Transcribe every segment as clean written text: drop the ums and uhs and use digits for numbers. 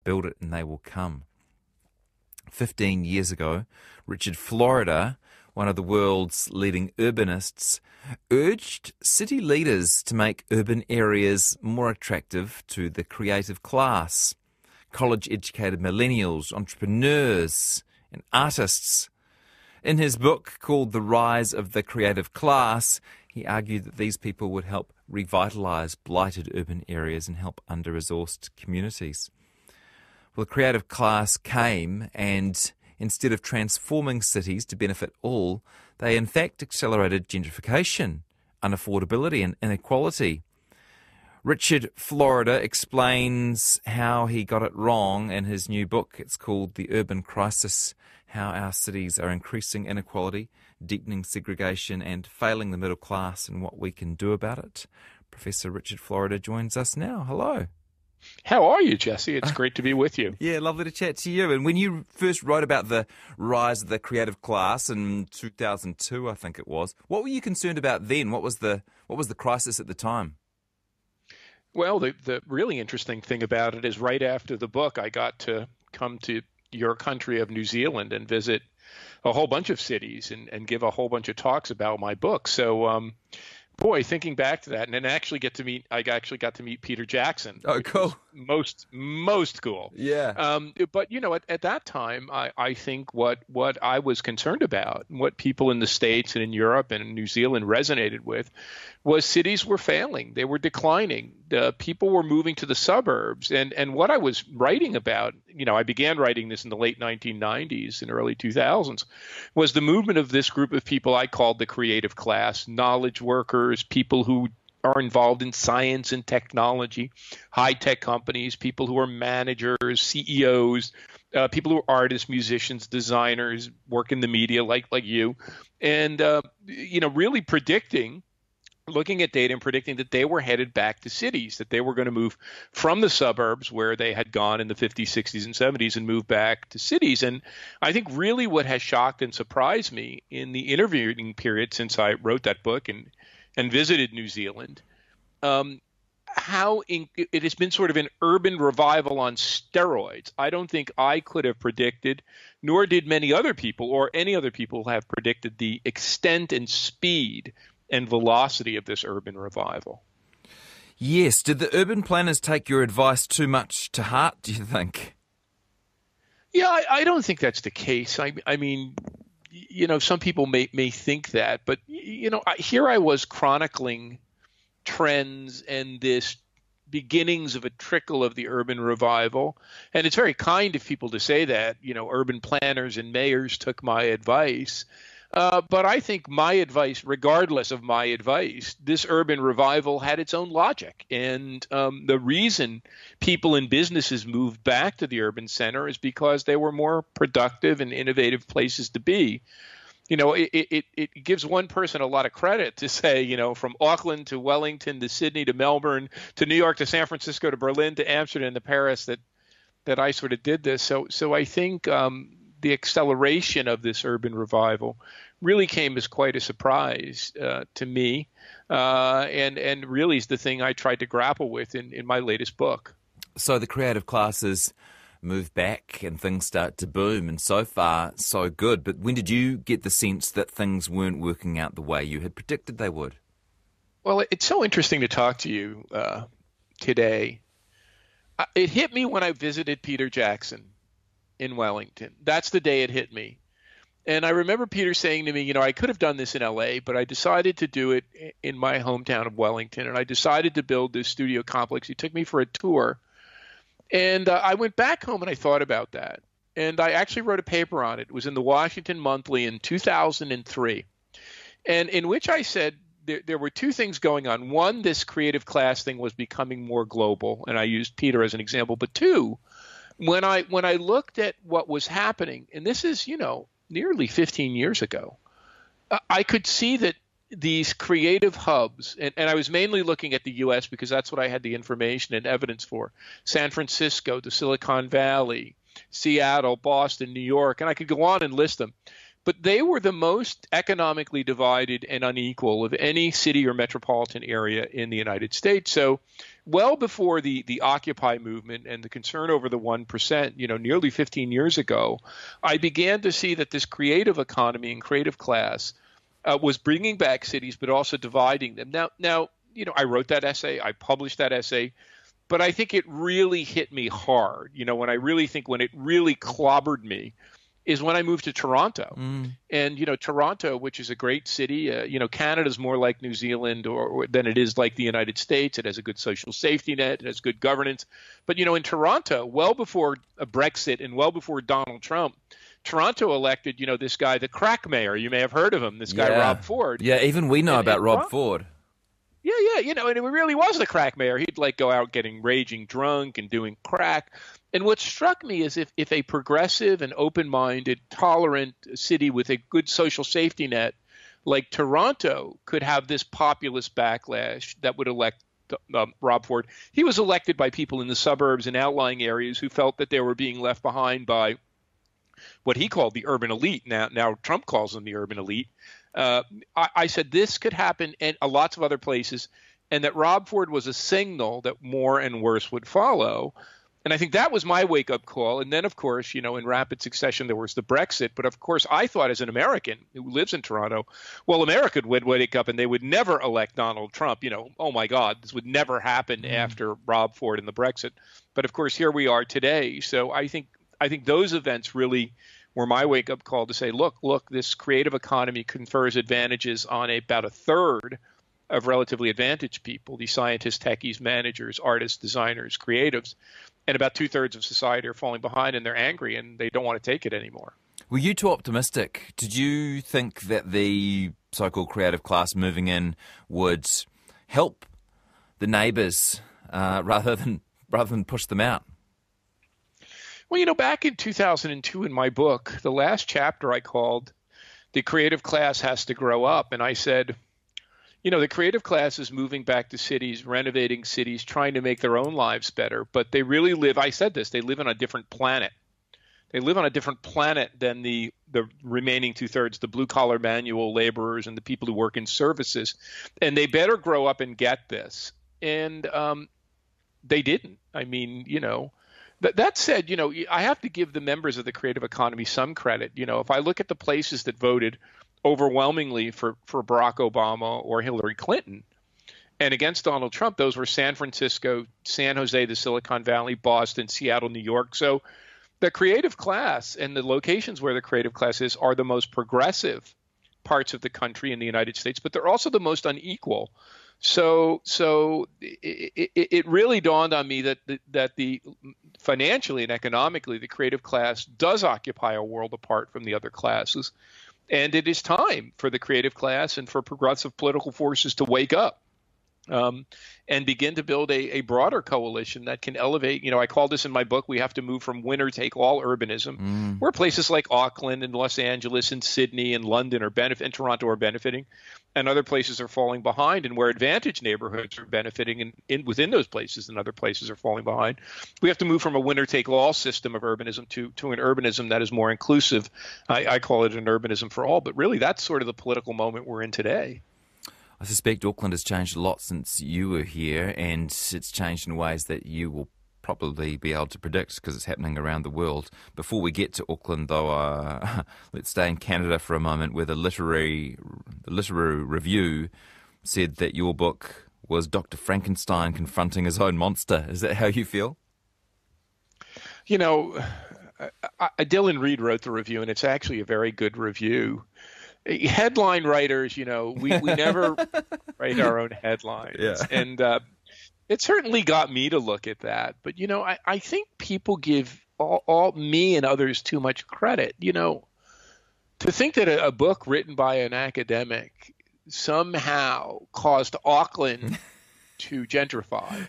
Build it and they will come. 15 years ago, Richard Florida, one of the world's leading urbanists, urged city leaders to make urban areas more attractive to the creative class. College-educated millennials, entrepreneurs, and artists. In his book called The Rise of the Creative Class, he argued that these people would help revitalize blighted urban areas and help under-resourced communities. Well, the creative class came, and instead of transforming cities to benefit all, they in fact accelerated gentrification, unaffordability and inequality. Richard Florida explains how he got it wrong in his new book. It's called The Urban Crisis: How Our Cities Are Increasing Inequality, Deepening Segregation and Failing the Middle Class, and What We Can Do About It. Professor Richard Florida joins us now. Hello. How are you, Jesse? It's great to be with you. Yeah, lovely to chat to you. And when you first wrote about the rise of the creative class in 2002, I think it was, what were you concerned about then? What was the crisis at the time? Well, the really interesting thing about it is right after the book, I got to come to your country of New Zealand and visit a whole bunch of cities and give a whole bunch of talks about my book. So, boy, thinking back to that, and then I actually got to meet Peter Jackson. Oh, cool. Most cool. Yeah. But at that time, I think what I was concerned about, and what people in the States and in Europe and in New Zealand resonated with, was cities were failing. They were declining. People were moving to the suburbs. And what I was writing about, I began writing this in the late 1990s and early 2000s, was the movement of this group of people I called the creative class: knowledge workers, people who are involved in science and technology, high-tech companies, people who are managers, CEOs, people who are artists, musicians, designers, work in the media like you, and really looking at data and predicting that they were headed back to cities, that they were going to move from the suburbs where they had gone in the 50s, 60s, and 70s and move back to cities. And I think really what has shocked and surprised me in the interviewing period since I wrote that book and visited New Zealand, how it has been sort of an urban revival on steroids. I don't think I could have predicted, nor did many other people or any other people have predicted, the extent and speed and velocity of this urban revival. Yes. Did the urban planners take your advice too much to heart, do you think? Yeah, I don't think that's the case. I mean, some people may think that, but, here I was chronicling trends and this beginnings of a trickle of the urban revival. And it's very kind of people to say that, urban planners and mayors took my advice. But I think my advice, regardless of my advice, this urban revival had its own logic. And the reason people and businesses moved back to the urban center is because they were more productive and innovative places to be. It gives one person a lot of credit to say, from Auckland to Wellington to Sydney to Melbourne to New York to San Francisco to Berlin to Amsterdam to Paris that I sort of did this. So I think the acceleration of this urban revival really came as quite a surprise to me, and really is the thing I tried to grapple with in my latest book. So the creative classes move back and things start to boom, and so far so good. But when did you get the sense that things weren't working out the way you had predicted they would? Well, it's so interesting to talk to you today. It hit me when I visited Peter Jackson in Wellington. That's the day it hit me. And I remember Peter saying to me, I could have done this in LA, but I decided to do it in my hometown of Wellington. And I decided to build this studio complex. He took me for a tour. And I went back home and I thought about that. And I actually wrote a paper on it. It was in the Washington Monthly in 2003. And in which I said there were two things going on. One, this creative class thing was becoming more global. And I used Peter as an example. But two, when I looked at what was happening, and this is, nearly 15 years ago, I could see that these creative hubs, and I was mainly looking at the U.S. because that's what I had the information and evidence for, San Francisco, the Silicon Valley, Seattle, Boston, New York, and I could go on and list them. But they were the most economically divided and unequal of any city or metropolitan area in the United States. So well before the Occupy movement and the concern over the 1%, nearly 15 years ago, I began to see that this creative economy and creative class was bringing back cities, but also dividing them. Now, I wrote that essay, I published that essay, but I think it really hit me hard. When it really clobbered me is when I moved to Toronto. And, Toronto, which is a great city, Canada's more like New Zealand than it is like the United States. It has a good social safety net. It has good governance. But, in Toronto, well before Brexit and well before Donald Trump, Toronto elected, this guy, the crack mayor. You may have heard of him, this guy, Rob Ford. Yeah, even we know about Rob Ford. Yeah, and it really was the crack mayor. He'd go out getting raging drunk and doing crack. And what struck me is if a progressive and open-minded, tolerant city with a good social safety net like Toronto could have this populist backlash that would elect Rob Ford. He was elected by people in the suburbs and outlying areas who felt that they were being left behind by what he called the urban elite. Now Trump calls them the urban elite. I said this could happen in lots of other places, and that Rob Ford was a signal that more and worse would follow. And I think that was my wake-up call. And then, of course, in rapid succession, there was the Brexit. But, of course, I thought as an American who lives in Toronto, well, America would wake up and they would never elect Donald Trump. Oh, my God, this would never happen after Rob Ford and the Brexit. But, of course, here we are today. So I think those events really were my wake-up call to say, look, this creative economy confers advantages on about a third of relatively advantaged people, these scientists, techies, managers, artists, designers, creatives. And about 2/3 of society are falling behind, and they're angry, and they don't want to take it anymore. Were you too optimistic? Did you think that the so-called creative class moving in would help the neighbours rather than push them out? Well, back in 2002 in my book, the last chapter I called "The Creative Class Has to Grow Up," and I said, the creative class is moving back to cities, renovating cities, trying to make their own lives better. But they really live, I said this, they live on a different planet. They live on a different planet than the remaining 2/3, the blue-collar manual laborers and the people who work in services. And they better grow up and get this. And they didn't. I mean, that said, I have to give the members of the creative economy some credit. If I look at the places that voted overwhelmingly for Barack Obama or Hillary Clinton, and against Donald Trump, those were San Francisco, San Jose, the Silicon Valley, Boston, Seattle, New York. So the creative class and the locations where the creative class is are the most progressive parts of the country in the United States, but they're also the most unequal. So it really dawned on me that the financially and economically, the creative class does occupy a world apart from the other classes. And it is time for the creative class and for progressive political forces to wake up and begin to build a broader coalition that can elevate. I call this in my book, we have to move from winner-take-all urbanism, where places like Auckland and Los Angeles and Sydney and London and Toronto are benefiting, and other places are falling behind, and where advantaged neighborhoods are benefiting within those places and other places are falling behind. We have to move from a winner-take-all system of urbanism to an urbanism that is more inclusive. I call it an urbanism for all, but really that's sort of the political moment we're in today. I suspect Auckland has changed a lot since you were here, and it's changed in ways that you will probably be able to predict because it's happening around the world. Before we get to Auckland, though, let's stay in Canada for a moment, where the literary review said that your book was Dr. Frankenstein confronting his own monster. Is that how you feel? Dylan Reed wrote the review, and it's actually a very good review. Headline writers, we never write our own headlines. Yeah. And it certainly got me to look at that. But, I think people give all me and others too much credit. To think that a book written by an academic somehow caused Auckland to gentrify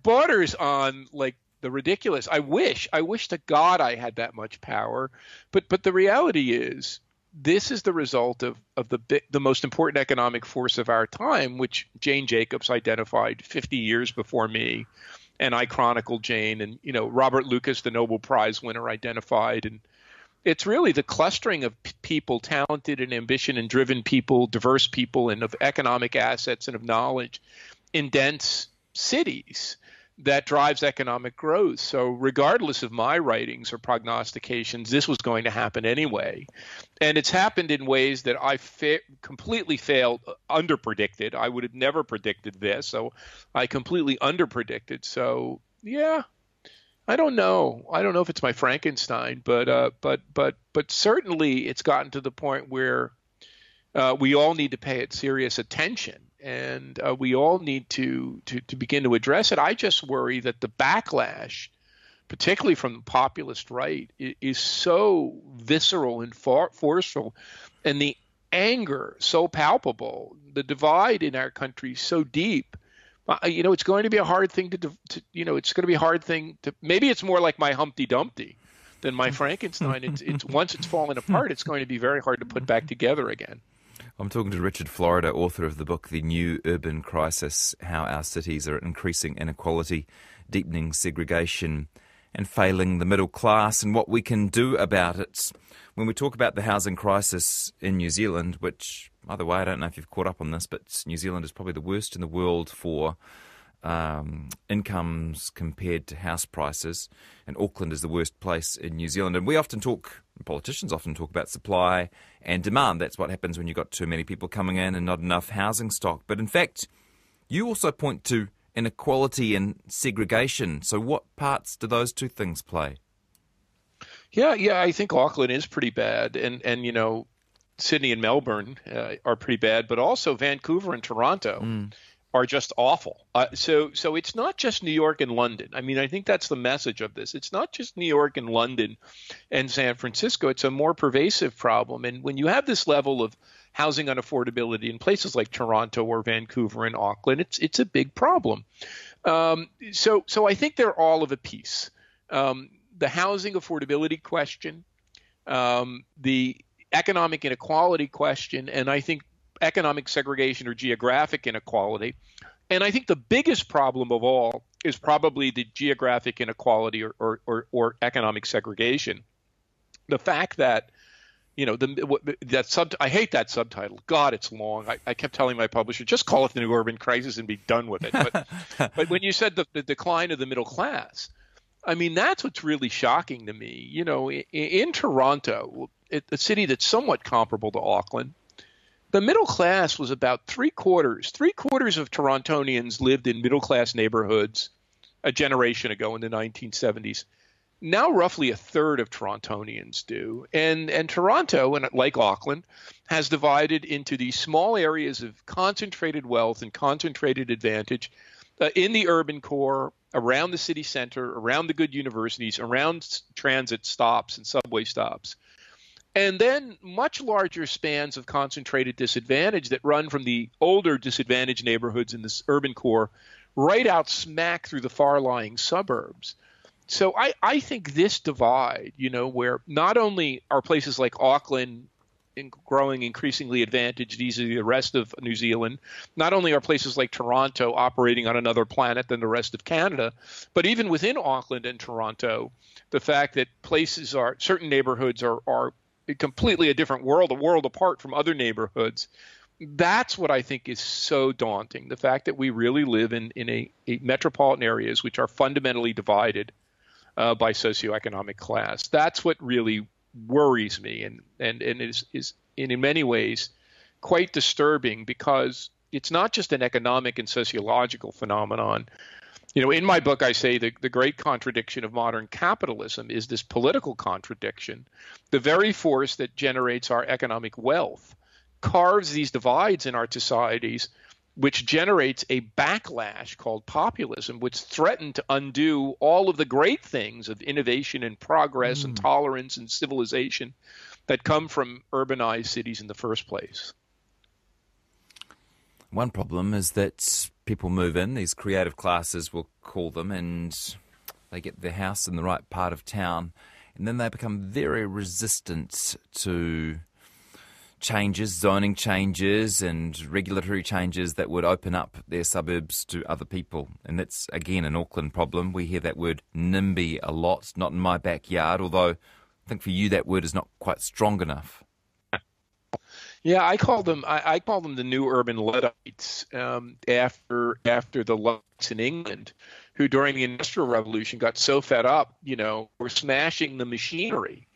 borders on the ridiculous. I wish to God I had that much power. But the reality is, this is the result of the most important economic force of our time, which Jane Jacobs identified 50 years before me, and I chronicled Jane, and Robert Lucas, the Nobel Prize winner, identified. And it's really the clustering of people, talented and ambition and driven people, diverse people, and of economic assets and of knowledge in dense cities that drives economic growth. So regardless of my writings or prognostications, this was going to happen anyway. And it's happened in ways that I completely failed, underpredicted. I would have never predicted this. So I completely underpredicted. So, yeah, I don't know. I don't know if it's my Frankenstein, but certainly it's gotten to the point where we all need to pay it serious attention. And we all need to begin to address it. I just worry that the backlash, particularly from the populist right, is so visceral and forceful, and the anger so palpable, the divide in our country so deep. It's going to be a hard thing it's going to be a hard thing to. Maybe it's more like my Humpty Dumpty than my Frankenstein. It's once it's fallen apart, it's going to be very hard to put back together again. I'm talking to Richard Florida, author of the book The New Urban Crisis, How Our Cities Are Increasing Inequality, Deepening Segregation and Failing the Middle Class, and what we can do about it. When we talk about the housing crisis in New Zealand, which, by the way, I don't know if you've caught up on this, but New Zealand is probably the worst in the world for incomes compared to house prices, and Auckland is the worst place in New Zealand. And we often talk, politicians often talk about supply and demand. That's what happens when you've got too many people coming in and not enough housing stock. But in fact, you also point to inequality and segregation. So what parts do those two things play? Yeah, I think Auckland is pretty bad, and Sydney and Melbourne are pretty bad, but also Vancouver and Toronto are just awful. So it's not just New York and London. I mean, I think that's the message of this. It's not just New York and London and San Francisco. It's a more pervasive problem. And when you have this level of housing unaffordability in places like Toronto or Vancouver and Auckland, it's a big problem. So I think they're all of a piece. The housing affordability question, the economic inequality question, and I think economic segregation or geographic inequality. And I think the biggest problem of all is probably the geographic inequality or economic segregation. The fact that, I hate that subtitle. God, it's long. I kept telling my publisher, just call it the New Urban Crisis and be done with it. But when you said the decline of the middle class, I mean, that's what's really shocking to me. In Toronto, a city that's somewhat comparable to Auckland, the middle class was about three quarters of Torontonians lived in middle class neighborhoods a generation ago in the 1970s. Now roughly a third of Torontonians do. And Toronto, and like Auckland, has divided into these small areas of concentrated wealth and concentrated advantage in the urban core, around the city center, around the good universities, around transit stops and subway stops. And then much larger spans of concentrated disadvantage that run from the older disadvantaged neighborhoods in this urban core right out smack through the far-lying suburbs. So I think this divide, where not only are places like Auckland growing increasingly advantaged vis-a-vis the rest of New Zealand, not only are places like Toronto operating on another planet than the rest of Canada, but even within Auckland and Toronto, the fact that certain neighborhoods are completely a different world, a world apart from other neighborhoods. That's what I think is so daunting. The fact that we really live in a metropolitan areas which are fundamentally divided by socioeconomic class. That's what really worries me and is in many ways quite disturbing, because it's not just an economic and sociological phenomenon. In my book, I say the great contradiction of modern capitalism is this political contradiction. The very force that generates our economic wealth carves these divides in our societies, which generates a backlash called populism, which threaten to undo all of the great things of innovation and progress and tolerance and civilization that come from urbanized cities in the first place. One problem is that people move in, these creative classes we'll call them, and they get their house in the right part of town, and then they become very resistant to changes, zoning changes and regulatory changes that would open up their suburbs to other people. And that's, again, an Auckland problem. We hear that word NIMBY a lot, not in my backyard, although I think for you that word is not quite strong enough. Yeah, I call them the new urban Luddites, after the Luddites in England, who during the Industrial Revolution got so fed up, were smashing the machinery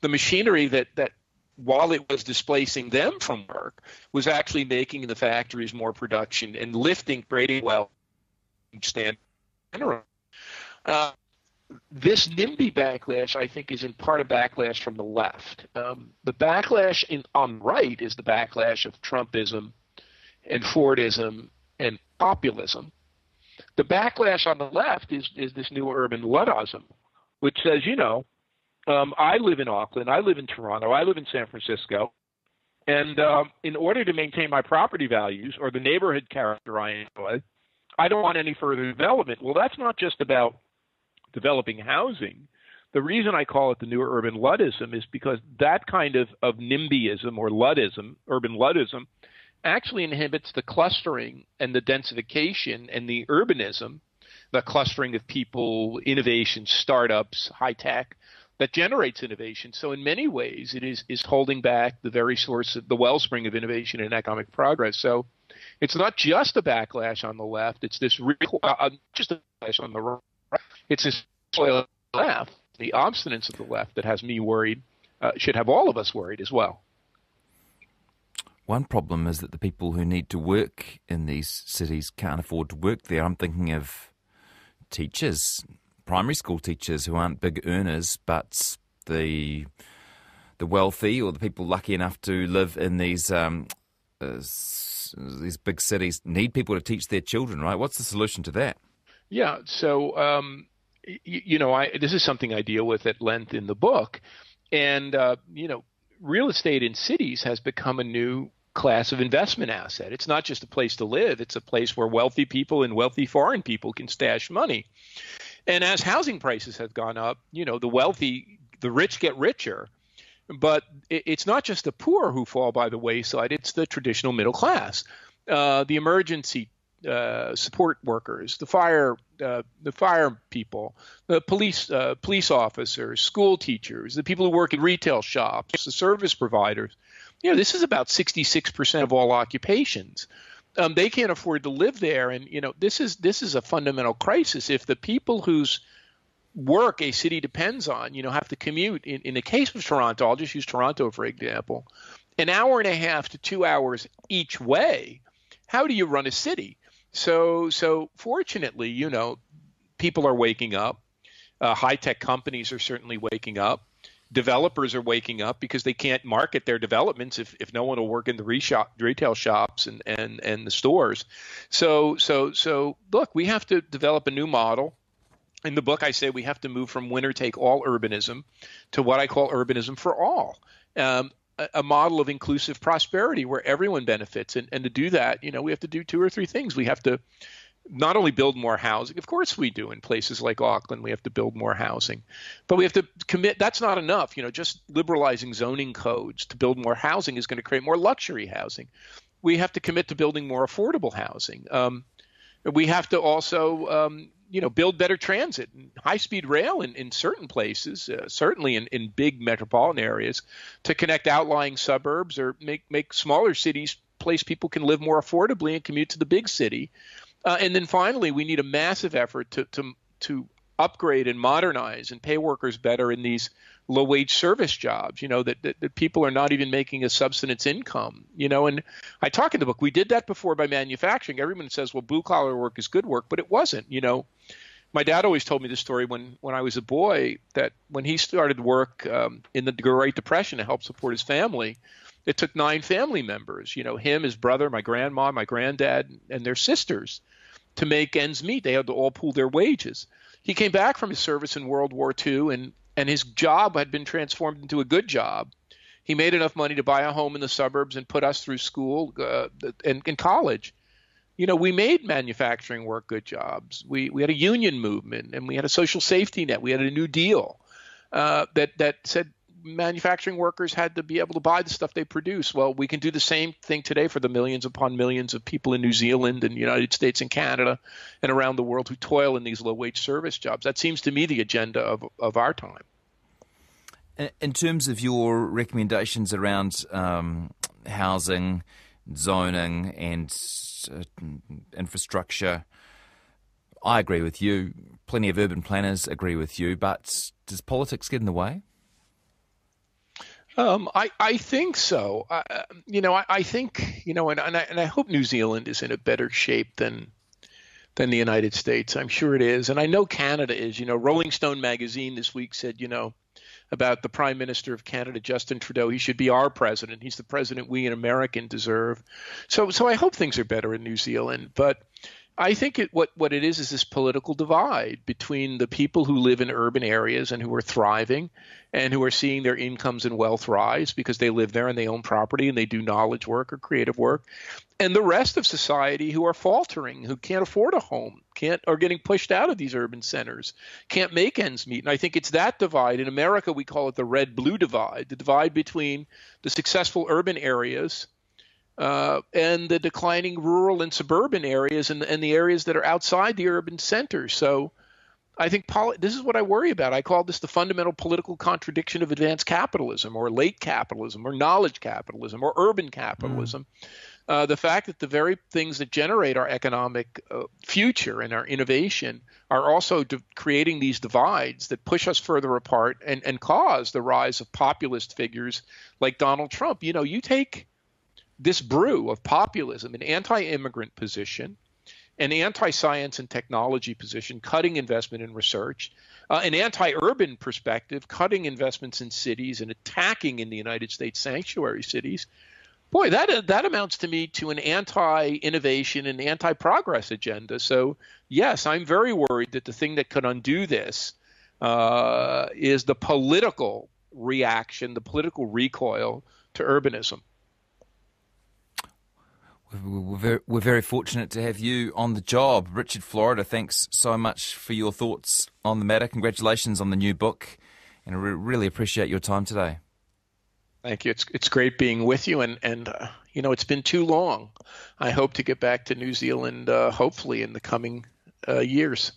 that while it was displacing them from work, was actually making the factories more production and lifting, creating wealth, stand. Uh, this NIMBY backlash, I think, is in part a backlash from the left. The backlash on the right is the backlash of Trumpism and Fordism and populism. The backlash on the left is this new urban Luddism, which says, I live in Auckland, I live in Toronto, I live in San Francisco, and in order to maintain my property values or the neighborhood character I enjoy, I don't want any further development. Well, that's not just about developing housing. The reason I call it the new urban Luddism is because that kind of NIMBYism or Luddism, urban Luddism, actually inhibits the clustering and the densification and the urbanism, the clustering of people, innovation, startups, high tech, that generates innovation. So in many ways, it is holding back the very source of the wellspring of innovation and economic progress. So it's not just a backlash on the left. It's this just a backlash on the right. It's this left, the obstinance of the left, that has me worried, should have all of us worried as well. One problem is that the people who need to work in these cities can't afford to work there. I'm thinking of teachers, primary school teachers who aren't big earners, but the wealthy or the people lucky enough to live in these big cities need people to teach their children, right? What's the solution to that? Yeah, so this is something I deal with at length in the book, and real estate in cities has become a new class of investment asset. It's not just a place to live; it's a place where wealthy people and wealthy foreign people can stash money. And as housing prices have gone up, the rich get richer, but it's not just the poor who fall by the wayside; it's the traditional middle class, the emergency support workers, the fire people, the police officers, school teachers, the people who work in retail shops, the service providers. This is about 66% of all occupations. They can't afford to live there, and this is a fundamental crisis. If the people whose work a city depends on, have to commute. In the case of Toronto, I'll just use Toronto for example, an hour and a half to 2 hours each way. How do you run a city? So fortunately, people are waking up. High-tech companies are certainly waking up. Developers are waking up because they can't market their developments if no one will work in the retail shops and the stores. So look, we have to develop a new model. In the book, I say we have to move from winner-take-all urbanism to what I call urbanism for all. A model of inclusive prosperity where everyone benefits. And to do that, we have to do two or three things. We have to not only build more housing, of course we do in places like Auckland, we have to build more housing, but we have to commit, that's not enough. Just liberalizing zoning codes to build more housing is going to create more luxury housing. We have to commit to building more affordable housing. We have to also build better transit and high-speed rail in certain places, certainly in big metropolitan areas, to connect outlying suburbs or make smaller cities place people can live more affordably and commute to the big city. And then finally, we need a massive effort to upgrade and modernize and pay workers better in these low-wage service jobs, that people are not even making a subsistence income, and I talk in the book, we did that before by manufacturing. Everyone says, well, blue-collar work is good work, but it wasn't. My dad always told me the story when I was a boy, that when he started work in the Great Depression to help support his family, it took 9 family members, him, his brother, my grandma, my granddad, and their sisters to make ends meet. They had to all pool their wages. He came back from his service in World War II, and his job had been transformed into a good job. He made enough money to buy a home in the suburbs and put us through school and college. We made manufacturing work good jobs. We had a union movement, and we had a social safety net. We had a New Deal that said manufacturing workers had to be able to buy the stuff they produce. Well, we can do the same thing today for the millions upon millions of people in New Zealand and the United States and Canada and around the world who toil in these low-wage service jobs. That seems to me the agenda of our time. In terms of your recommendations around housing, zoning and infrastructure. I agree with you. Plenty of urban planners agree with you, but does politics get in the way? I think so. I think, and I hope New Zealand is in a better shape than the United States. I'm sure it is. And I know Canada is. Rolling Stone magazine this week said, about the Prime Minister of Canada, Justin Trudeau, he should be our president. He's the president we, an American, deserve. So I hope things are better in New Zealand. But I think what it is this political divide between the people who live in urban areas and who are thriving and who are seeing their incomes and wealth rise because they live there and they own property and they do knowledge work or creative work, and the rest of society who are faltering, who can't afford a home, are getting pushed out of these urban centers, can't make ends meet. And I think it's that divide. In America, we call it the red-blue divide, the divide between the successful urban areas and the declining rural and suburban areas and the areas that are outside the urban centers. So I think this is what I worry about. I call this the fundamental political contradiction of advanced capitalism or late capitalism or knowledge capitalism or urban capitalism. The fact that the very things that generate our economic future and our innovation are also creating these divides that push us further apart and cause the rise of populist figures like Donald Trump. You take this brew of populism, an anti-immigrant position, an anti-science and technology position, cutting investment in research, an anti-urban perspective, cutting investments in cities and attacking in the United States sanctuary cities. Boy, that amounts to me to an anti-innovation and anti-progress agenda. So, yes, I'm very worried that the thing that could undo this is the political reaction, the political recoil to urbanism. We're very fortunate to have you on the job. Richard Florida, thanks so much for your thoughts on the matter. Congratulations on the new book, and I really appreciate your time today. Thank you. It's great being with you, and it's been too long. I hope to get back to New Zealand, hopefully in the coming years.